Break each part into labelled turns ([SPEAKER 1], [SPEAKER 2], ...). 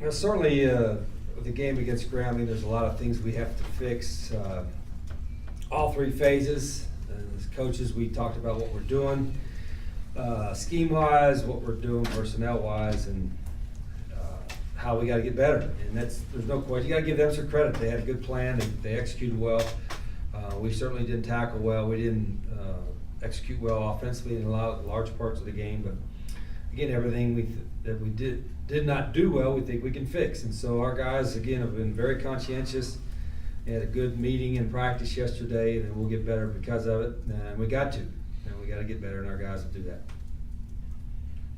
[SPEAKER 1] Well, certainly, the game against Grambling, there's a lot of things we have to fix. All three phases. As coaches, we talked about what we're doing, scheme-wise, what we're doing personnel-wise, and how we got to get better. And there's no question. You got to give them some credit. They had a good plan. They executed well. We certainly didn't tackle well. We didn't execute well offensively in a lot of large parts of the game. But again, everything that we did not do well, we think we can fix. And so our guys, again, have been very conscientious. We had a good meeting in practice yesterday, and we'll get better because of it. And we got to. And we got to get better, and our guys will do that.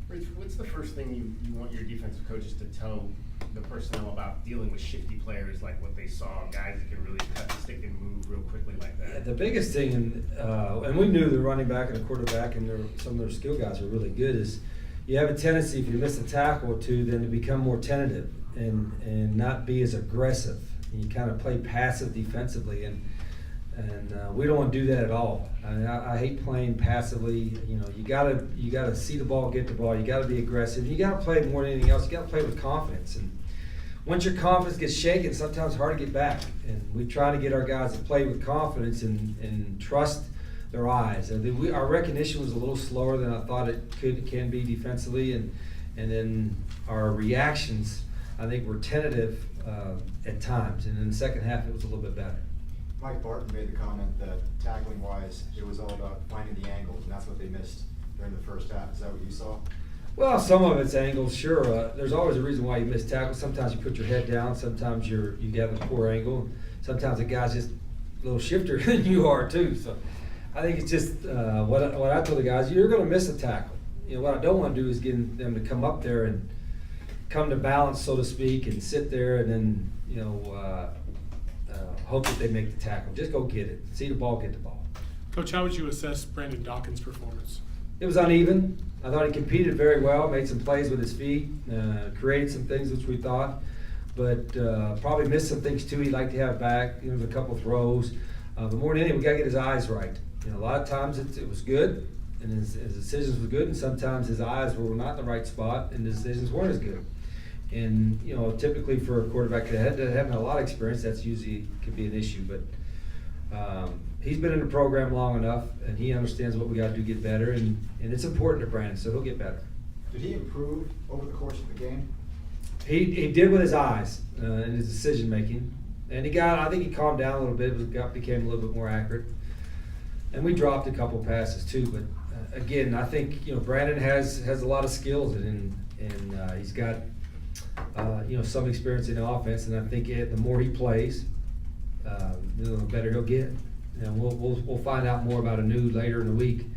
[SPEAKER 2] Rich, what's the first thing you want your defensive coaches to tell the personnel about dealing with shifty players, like what they saw, guys that can really cut the stick and move real quickly like that?
[SPEAKER 1] Yeah, the biggest thing, and we knew the running back and the quarterback and some of their skill guys are really good, is you have a tendency, if you miss a tackle or two, then to become more tentative and not be as aggressive. And you kind of play passive defensively, and we don't want to do that at all. I mean, I hate playing passively. You know, you gotta see the ball, get the ball. You gotta be aggressive. You gotta play more than anything else. You gotta play with confidence. And once your confidence gets shaken, sometimes it's hard to get back. And we try to get our guys to play with confidence and trust their eyes. And our recognition was a little slower than I thought it can be defensively, and then our reactions, I think, were tentative at times. And in the second half, it was a little bit better.
[SPEAKER 3] Mike Barton made the comment that tackling-wise, it was all about finding the angles, and that's what they missed during the first half. Is that what you saw?
[SPEAKER 1] Well, some of it's angles, sure. There's always a reason why you miss tackles. Sometimes you put your head down. Sometimes you have a poor angle. Sometimes the guy's just a little shifter than you are too. So I think it's just what I told the guys: you're going to miss a tackle. You know, what I don't want to do is get them to come up there and come to balance, so to speak, and sit there and then hope that they make the tackle. Just go get it. See the ball, get the ball.
[SPEAKER 4] Coach, how would you assess Brandon Dawkins' performance?
[SPEAKER 1] It was uneven. I thought he competed very well, made some plays with his feet, created some things which we thought, but probably missed some things too he'd like to have back. There was a couple throws. But more than anything, we got to get his eyes right. You know, a lot of times it was good, and his decisions were good, and sometimes his eyes were not in the right spot, and his decisions weren't as good. And, you know, typically for a quarterback that hasn't a lot of experience, that's usually could be an issue. But he's been in the program long enough, and he understands what we got to do to get better, and it's important to Brandon, so he'll get better.
[SPEAKER 3] Did he improve over the course of the game?
[SPEAKER 1] He did with his eyes and his decision making, and I think he calmed down a little bit, became a little bit more accurate, and we dropped a couple passes too. But again, I think Brandon has a lot of skills, and he's got some experience in the offense, and I think the more he plays, the better he'll get. And we'll find out more about Anu later in the week.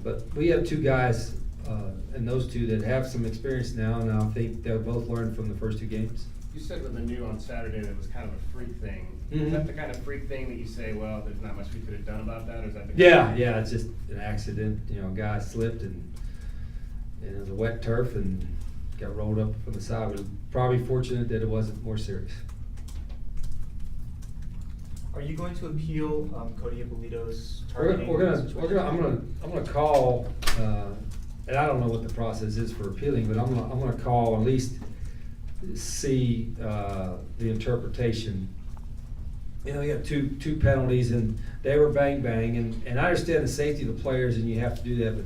[SPEAKER 1] But we have two guys, and those two that have some experience now, and I think they'll both learn from the first two games.
[SPEAKER 2] You said with Anu on Saturday that it was kind of a freak thing.
[SPEAKER 1] Mm-hmm.
[SPEAKER 2] Is that the kind of freak thing that you say, well, there's not much we could have done about that, or is that the
[SPEAKER 1] Yeah, it's just an accident. A guy slipped, and it was a wet turf, and got rolled up from the side. We were probably fortunate that it wasn't more serious.
[SPEAKER 5] Are you going to appeal Cody Ippolito's targeting?
[SPEAKER 1] I'm gonna call, and I don't know what the process is for appealing, but I'm gonna call, at least see the interpretation. You have two penalties, and they were bang, and I understand the safety of the players, and you have to do that, but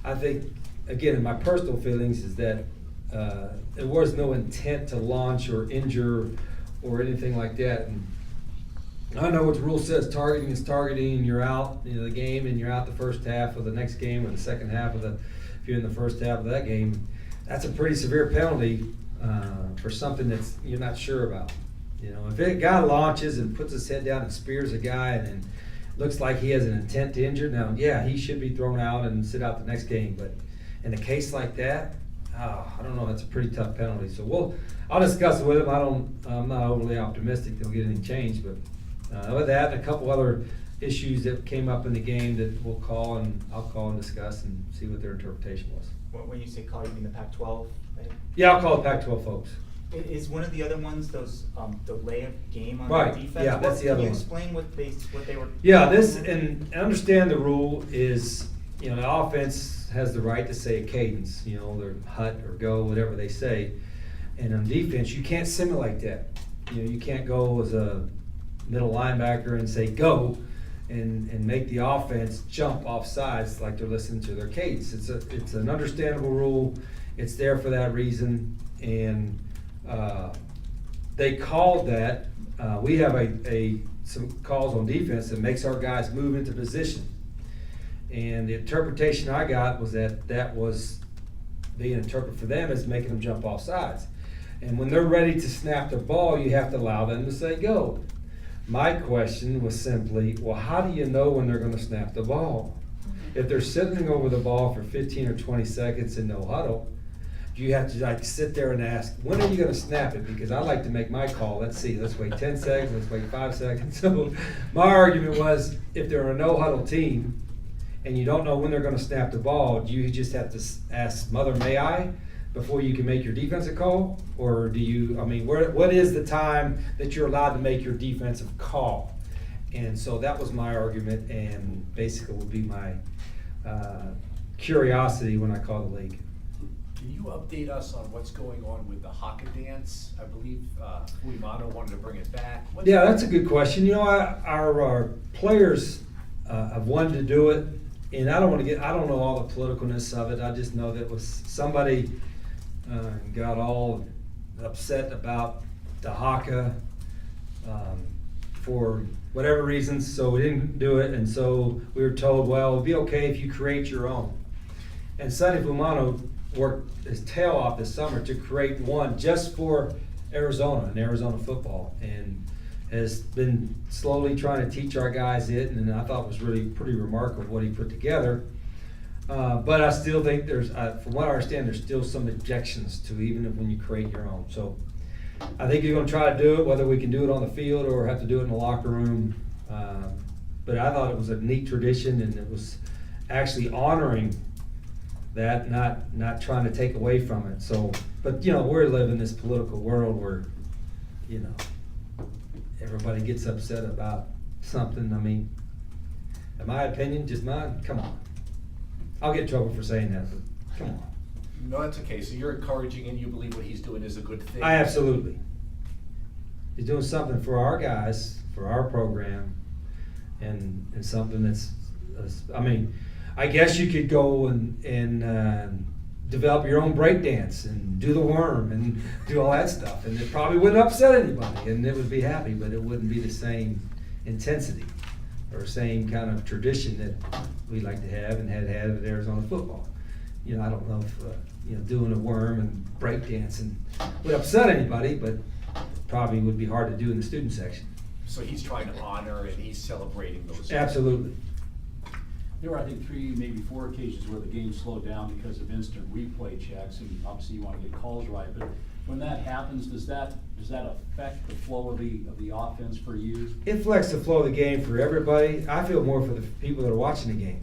[SPEAKER 1] I think, again, in my personal feelings, is that there was no intent to launch or injure or anything like that. And I know what the rule says: targeting is targeting, and you're out the game, and you're out the first half of the next game or the second half if you're in the first half of that game. That's a pretty severe penalty for something that's you're not sure about. If a guy launches and puts his head down and spears a guy, and then looks like he has an intent to injure, now, yeah, he should be thrown out and sit out the next game. But in a case like that, I don't know. That's a pretty tough penalty. So I'll discuss it with him. I'm not overly optimistic they'll get anything changed, but with that and a couple other issues that came up in the game that I'll call and discuss and see what their interpretation was.
[SPEAKER 5] When you say call, you mean the Pac-12? Right?
[SPEAKER 1] Yeah, I'll call the Pac-12 folks.
[SPEAKER 5] Is one of the other ones those delay of game on
[SPEAKER 1] Right.
[SPEAKER 5] the defense?
[SPEAKER 1] Yeah, that's the other
[SPEAKER 5] Can you
[SPEAKER 1] one.
[SPEAKER 5] explain what they were?
[SPEAKER 1] Yeah, and understand the rule is, the offense has the right to say a cadence, their hut or go, whatever they say. And on defense, you can't simulate that. You know, you can't go as a middle linebacker and say, go, and make the offense jump off sides like they're listening to their cadence. It's an understandable rule. It's there for that reason. And they called that. We have some calls on defense that makes our guys move into position. And the interpretation I got was that was being interpreted for them as making them jump off sides. And when they're ready to snap the ball, you have to allow them to say go. My question was simply, well, how do you know when they're going to snap the ball? If they're sitting over the ball for 15 or 20 seconds in no huddle, you have to like sit there and ask, when are you going to snap it? Because I like to make my call. Let's see, let's wait 10 seconds, let's wait 5 seconds. So my argument was, if they're a no huddle team and you don't know when they're going to snap the ball, do you just have to ask Mother May I before you can make your defensive call? Or do you, I mean, what is the time that you're allowed to make your defensive call? And so that was my argument, and basically would be my curiosity when I call the league.
[SPEAKER 6] Can you update us on what's going on with the Haka dance? I believe Fuimano wanted to bring it back.
[SPEAKER 1] Yeah, that's a good question. You know, our players have wanted to do it, and I don't know all the politicalness of it. I just know that it was somebody got all upset about the Haka for whatever reasons, so we didn't do it. And so we were told, well, it'll be okay if you create your own. And Sonny Fuimano worked his tail off this summer to create one just for Arizona and Arizona football, and has been slowly trying to teach our guys it, and I thought it was really pretty remarkable what he put together. But I still think there's, from what I understand, there's still some objections to even when you create your own. So I think you're going to try to do it, whether we can do it on the field or have to do it in the locker room. But I thought it was a neat tradition, and it was actually honoring that, not trying to take away from it. So, but you know, we're living in this political world where, you know, everybody gets upset about something. I mean, in my opinion, just mine, come on. I'll get in trouble for saying that, but come on.
[SPEAKER 6] No, that's okay. So you're encouraging and you believe what he's doing is a good thing?
[SPEAKER 1] I absolutely. He's doing something for our guys, for our program, and something that's, I mean, I guess you could go and develop your own break dance and do the worm and do all that stuff, and it probably wouldn't upset anybody, and it would be happy, but it wouldn't be the same intensity or same kind of tradition that we like to have and had at Arizona football. You know, I don't know if you know, doing a worm and break dancing would upset anybody, but probably would be hard to do in the student section.
[SPEAKER 6] So he's trying to honor and he's celebrating those.
[SPEAKER 1] Absolutely.
[SPEAKER 7] There were, I think, 3, maybe 4 occasions where the game slowed down because of instant replay checks, and obviously you want to get calls right. But when that happens, does that affect the flow of the offense for you?
[SPEAKER 1] It affects the flow of the game for everybody. I feel more for the people that are watching the game.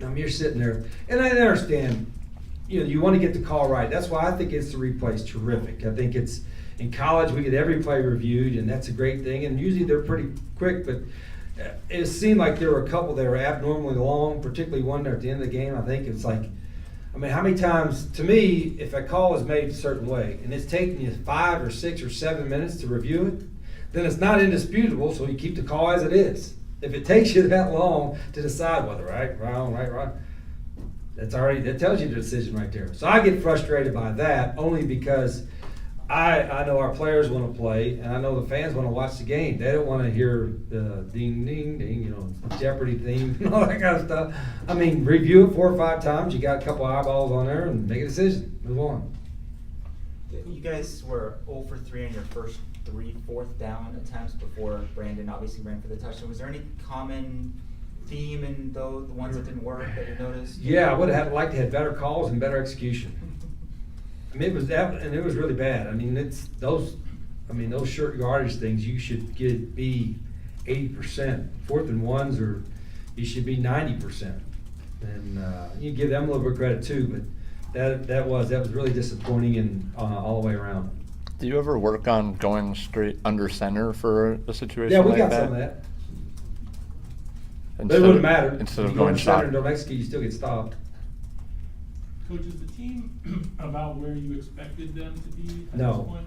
[SPEAKER 1] I mean, you're sitting there, and I understand, you know, you want to get the call right. That's why I think instant replay is terrific. I think it's, in college, we get every play reviewed, and that's a great thing. And usually they're pretty quick, but it seemed like there were a couple that were abnormally long, particularly one there at the end of the game. I think it's like, I mean, how many times, to me, if a call is made a certain way and it's taking you 5 or 6 or 7 minutes to review it, then it's not indisputable, so you keep the call as it is. If it takes you that long to decide whether right, wrong, that tells you the decision right there. So I get frustrated by that only because I know our players want to play, and I know the fans want to watch the game. They don't want to hear the ding, ding, ding, you know, Jeopardy theme and all that kind of stuff. I mean, review it 4 or 5 times. You got a couple eyeballs on there, and make a decision. Move on.
[SPEAKER 5] You guys were 0 for 3 on your first 3 4th down attempts before Brandon obviously ran for the touchdown. Was there any common theme in the ones that didn't work that you noticed?
[SPEAKER 1] Yeah, I would have liked to have better calls and better execution. I mean, it was that, and it was really bad. I mean, it's those short yardage things. You should be 80%. 4th and 1s, or you should be 90%. And you give them a little bit of credit too. But that was really disappointing and all the way around.
[SPEAKER 8] Do you ever work on going straight under center for a situation
[SPEAKER 1] Yeah, we
[SPEAKER 8] like
[SPEAKER 1] got
[SPEAKER 8] that?
[SPEAKER 1] some of that. But
[SPEAKER 8] Instead
[SPEAKER 1] it wouldn't
[SPEAKER 8] of-
[SPEAKER 1] matter.
[SPEAKER 8] Instead
[SPEAKER 1] If
[SPEAKER 8] of
[SPEAKER 1] you go
[SPEAKER 8] going
[SPEAKER 1] in center
[SPEAKER 8] shot.
[SPEAKER 1] and don't execute, you still get stopped.
[SPEAKER 9] Coach, is the team about where you expected them to be at
[SPEAKER 1] No.
[SPEAKER 9] this point?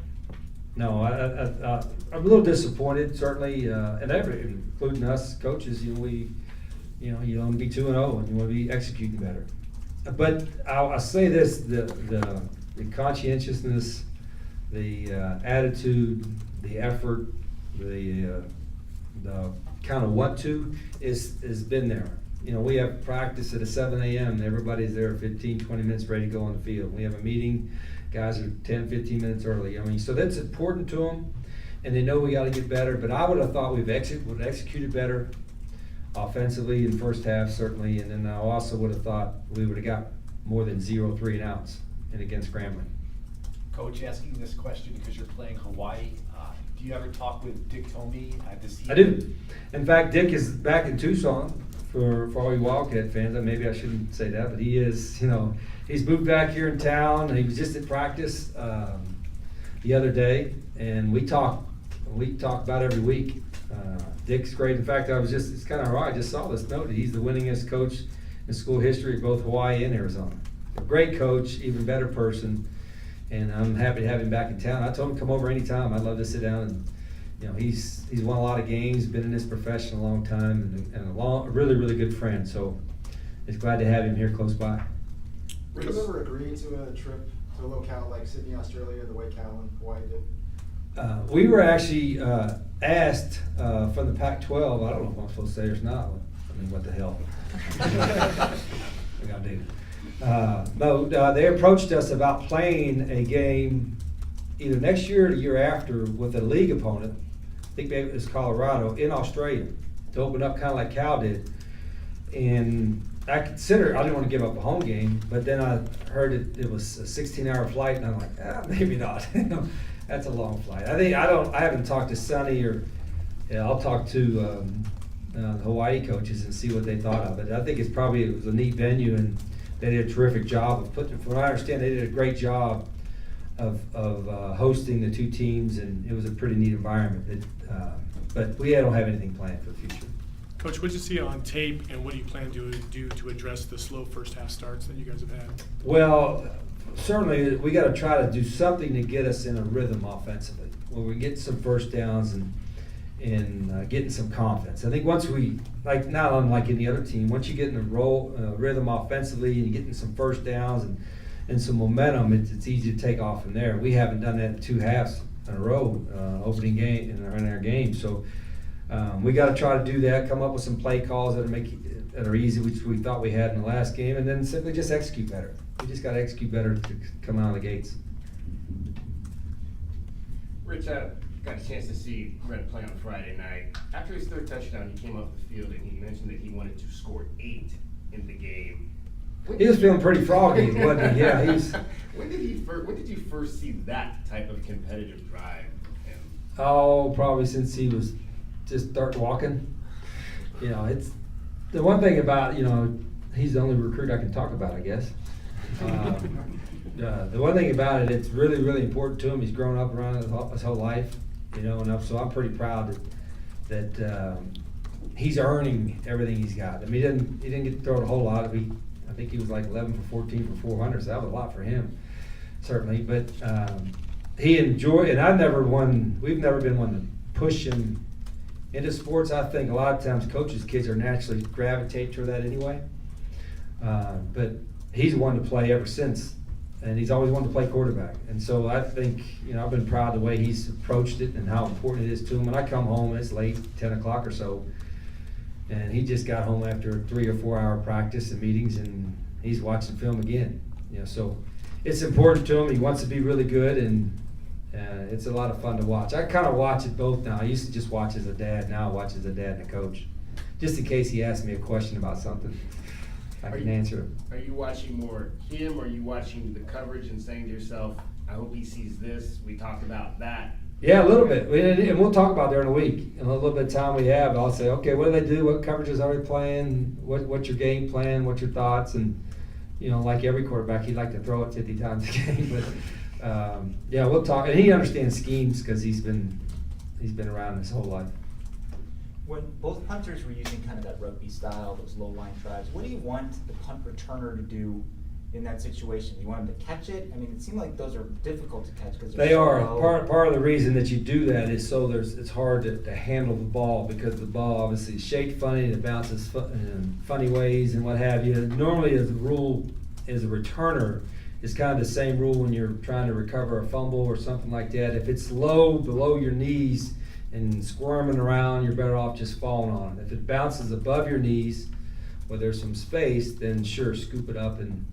[SPEAKER 1] No, I'm a little disappointed, certainly, and including us coaches, you want to be 2-0 and you want to be executing better. But I'll say this, the conscientiousness, the attitude, the effort, the kind of want to has been there. We have practice at 7 a.m. and everybody's there 15, 20 minutes ready to go on the field. We have a meeting, guys are 10, 15 minutes early. So that's important to them, and they know we got to get better. But I would have thought would have executed better offensively in the first half, certainly, and then I also would have thought we would have got more than 0 3-and-outs and against Grambling.
[SPEAKER 6] Coach, asking this question because you're playing Hawaii. Do you ever talk with Dick Tomey? Does he?
[SPEAKER 1] I do. In fact, Dick is back in Tucson for all you Wildcat fans. Maybe I shouldn't say that, but he is. He's moved back here in town, and he was just at practice the other day, and we talk about every week. Dick's great. In fact, it's kind of ironic. I just saw this note. He's the winningest coach in school history of both Hawaii and Arizona. A great coach, even better person, and I'm happy to have him back in town. I told him to come over anytime. I'd love to sit down and, he's won a lot of games, been in this profession a long time, and a really, really good friend. So it's glad to have him here close by.
[SPEAKER 3] Would you ever agree to a trip to a locale like Sydney, Australia, the way Cal and Hawaii did?
[SPEAKER 1] We were actually asked from the Pac-12. I don't know if I'm supposed to say it or not. I mean, what the hell? We gotta do. No, they approached us about playing a game either next year or the year after with a league opponent. I think maybe it was Colorado in Australia to open up kind of like Cal did. And I didn't want to give up a home game, but then I heard it was a 16-hour flight, and I'm like, maybe not. That's a long flight. I haven't talked to Sonny I'll talk to the Hawaii coaches and see what they thought of it. I think it was a neat venue, and they did a terrific job of putting. From what I understand, they did a great job of hosting the two teams, and it was a pretty neat environment. But we don't have anything planned for the future.
[SPEAKER 4] Coach, what did you see on tape, and what do you plan to do to address the slow first half starts that you guys have had?
[SPEAKER 1] Well, certainly we got to try to do something to get us in a rhythm offensively, where we get some first downs and getting some confidence. I think once we, not unlike any other team, once you get in a rhythm offensively and you're getting some first downs and some momentum, it's easy to take off from there. We haven't done that in 2 halves in a row, opening game in our game. So we got to try to do that, come up with some play calls that are easy, which we thought we had in the last game, and then simply just execute better. We just got to execute better to come out of the gates.
[SPEAKER 2] Rich, I got a chance to see Red play on Friday night. After his third touchdown, he came off the field and he mentioned that he wanted to score 8 in the game.
[SPEAKER 1] He was feeling pretty froggy, wasn't he? Yeah, he's.
[SPEAKER 2] When did you first see that type of competitive drive in him?
[SPEAKER 1] Oh, probably since he was just start walking. It's the one thing about he's the only recruit I can talk about, I guess. The one thing about it, it's really, really important to him. He's grown up around it his whole life, and so I'm pretty proud that he's earning everything he's got. I mean, he didn't get to throw it a whole lot. I think he was like 11 for 14 for 400, so that was a lot for him, certainly. But he enjoyed, and we've never been one to push him into sports. I think a lot of times coaches' kids are naturally gravitate toward that anyway. But he's wanted to play ever since, and he's always wanted to play quarterback. And so I think, I've been proud of the way he's approached it and how important it is to him. When I come home, it's late, 10 o'clock or so, and he just got home after a 3 or 4 hour practice and meetings, and he's watching film again. So it's important to him. He wants to be really good, and it's a lot of fun to watch. I kind of watch it both now. I used to just watch as a dad. Now I watch as a dad and a coach, just in case he asks me a question about something. I can answer it.
[SPEAKER 2] Are you watching more him, or are you watching the coverage and saying to yourself, I hope he sees this, we talked about that?
[SPEAKER 1] Yeah, a little bit. And we'll talk about it during the week. In a little bit of time we have, I'll say, okay, what do they do? What coverages are they playing? What's your game plan? What's your thoughts? And, like every quarterback, he'd like to throw it 50 times a game. But, yeah, we'll talk. And he understands schemes because he's been around his whole life.
[SPEAKER 5] When both punters were using kind of that rugby style, those low line tries, what do you want the punt returner to do in that situation? Do you want him to catch it? I mean, it seemed like those are difficult to catch because
[SPEAKER 1] They are. Part of the reason that you do that is so it's hard to handle the ball, because the ball obviously is shaped funny and it bounces in funny ways and what have you. Normally, as a rule, as a returner, it's kind of the same rule when you're trying to recover a fumble or something like that. If it's low, below your knees and squirming around, you're better off just falling on it. If it bounces above your knees, where there's some space, then sure, scoop it up and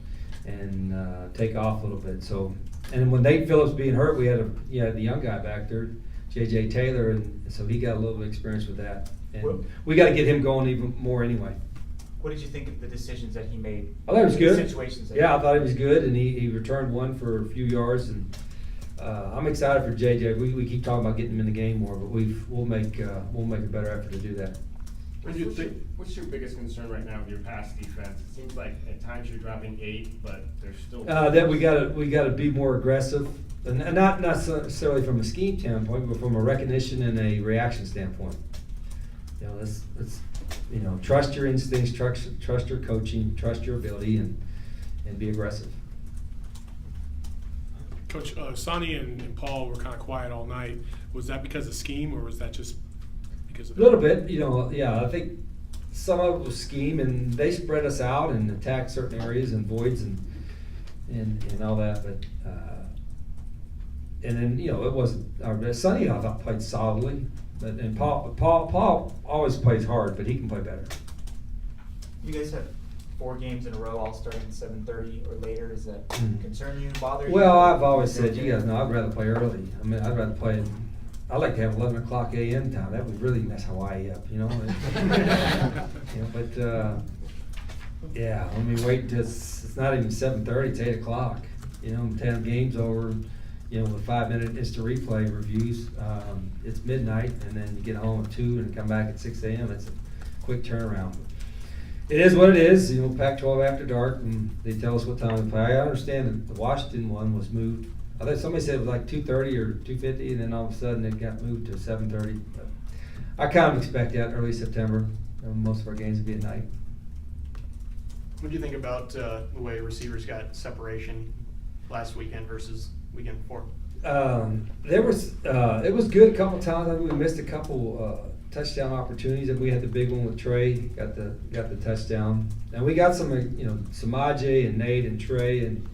[SPEAKER 1] take off a little bit. So, and when Nate Phillips being hurt, we had the young guy back there, J.J. Taylor, and so he got a little bit of experience with that. And we got to get him going even more anyway.
[SPEAKER 5] What did you think of the decisions that he made?
[SPEAKER 1] I thought it was good.
[SPEAKER 5] Situations that
[SPEAKER 1] Yeah, I thought it was good, and he returned one for a few yards, and I'm excited for JJ. We keep talking about getting him in the game more, but we'll make a better effort to do that.
[SPEAKER 2] What's your biggest concern right now with your pass defense? It seems like at times you're dropping 8, but there's still.
[SPEAKER 1] That we gotta be more aggressive, and not necessarily from a scheme standpoint, but from a recognition and a reaction standpoint. You know, let's trust your instincts, trust your coaching, trust your ability, and be aggressive.
[SPEAKER 4] Coach, Sonny and Paul were kind of quiet all night. Was that because of scheme, or was that just because of?
[SPEAKER 1] A little bit, yeah. I think some of it was scheme, and they spread us out and attacked certain areas and voids and all that. But and then it wasn't. Sonny, I thought, played solidly, and Paul always plays hard, but he can play better.
[SPEAKER 5] You guys have 4 games in a row, all starting at 7:30 or later. Does that concern you, bother you?
[SPEAKER 1] Well, I've always said, you guys know, I'd rather play early. I mean, I'd rather play. I like to have 11 o'clock a.m. time. That would really mess Hawaii up, But yeah, I mean, wait till it's not even 7:30. It's 8 o'clock. 10 games over. With 5-minute instant replay reviews, it's midnight, and then you get home at 2 and come back at 6 a.m. It's a quick turnaround. It is what it is. Pac-12 after dark, and they tell us what time to play. I understand that the Washington one was moved. I think somebody said it was like 2:30 or 2:50, and then all of a sudden it got moved to 7:30. But I kind of expect that early September. Most of our games will be at night.
[SPEAKER 10] What do you think about the way receivers got separation last weekend versus weekend before?
[SPEAKER 1] It was good a couple times. I think we missed a couple touchdown opportunities. And we had the big one with Trey, got the touchdown, and we got some Samaje and Nate and Trey and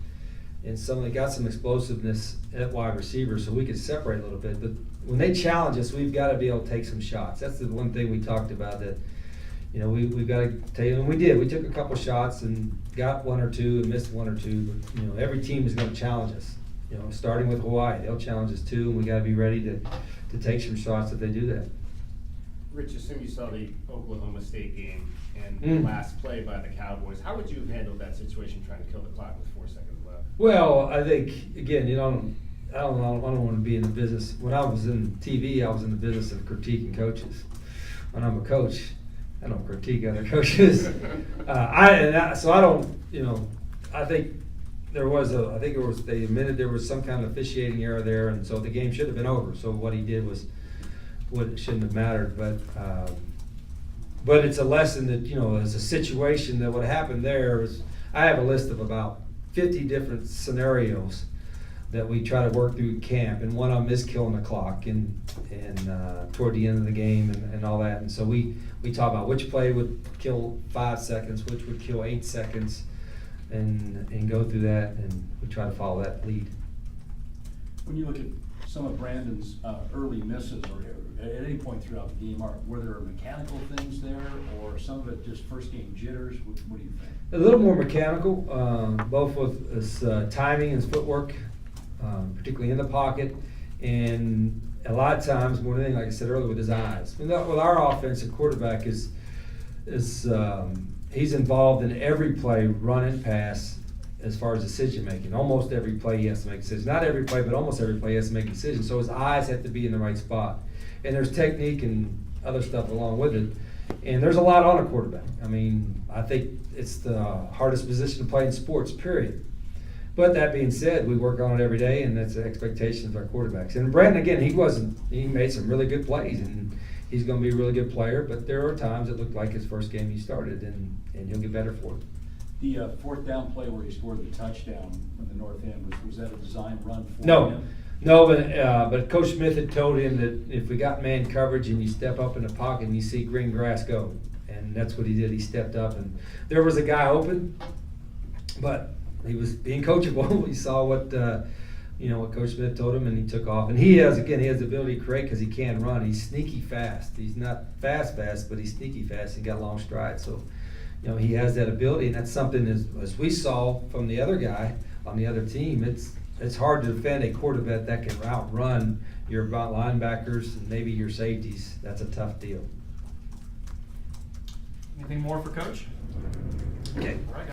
[SPEAKER 1] some got some explosiveness at wide receiver, so we could separate a little bit. But when they challenge us, we've got to be able to take some shots. That's the one thing we talked about, that we've got to take, and we did. We took a couple shots and got 1 or 2 and missed 1 or 2. But every team is going to challenge us. Starting with Hawaii, they'll challenge us too, and we got to be ready to take some shots if they do that.
[SPEAKER 2] Rich, assume you saw the Oklahoma State game and the last play by the Cowboys. How would you have handled that situation, trying to kill the clock with 4 seconds left?
[SPEAKER 1] Well, I think again, I don't want to be in the business. When I was in TV, I was in the business of critiquing coaches. When I'm a coach, I don't critique other coaches. So I don't. I think they admitted there was some kind of officiating error there, and so the game should have been over. So what he did was what shouldn't have mattered, but it's a lesson that it's a situation that what happened there is, I have a list of about 50 different scenarios that we try to work through camp, and one of them is killing the clock and toward the end of the game and all that. And so we talk about which play would kill 5 seconds, which would kill 8 seconds, and go through that, and we try to follow that lead.
[SPEAKER 7] When you look at some of Brandon's early misses, or at any point throughout the game, were there mechanical things there, or some of it just first game jitters? What do you think?
[SPEAKER 1] A little more mechanical, both with his timing and his footwork, particularly in the pocket, and a lot of times, more than anything, like I said earlier, with his eyes. With our offensive quarterback is he's involved in every play, run and pass, as far as decision making. Almost every play he has to make decisions. Not every play, but almost every play he has to make a decision. So his eyes have to be in the right spot. And there's technique and other stuff along with it. And there's a lot on a quarterback. I mean, I think it's the hardest position to play in sports, period. But that being said, we work on it every day, and that's the expectation of our quarterbacks. And Brandon, again, he made some really good plays, and he's going to be a really good player. But there are times it looked like his first game he started, and he'll get better for it.
[SPEAKER 7] The fourth down play where he scored the touchdown from the north end, was that a design run for
[SPEAKER 1] No,
[SPEAKER 7] him?
[SPEAKER 1] no, but Coach Smith had told him that if we got man coverage and you step up in the pocket and you see green grass, go. And that's what he did. He stepped up, and there was a guy open, but he was being coachable. He saw what what Coach Smith told him, and he took off. And he has the ability to create because he can run. He's sneaky fast. He's not fast, but he's sneaky fast. He got a long stride. So, he has that ability, and that's something as we saw from the other guy on the other team. It's hard to defend a quarterback that can outrun your linebackers and maybe your safeties. That's a tough deal.
[SPEAKER 11] Anything more for Coach?
[SPEAKER 1] Okay.
[SPEAKER 11] All right.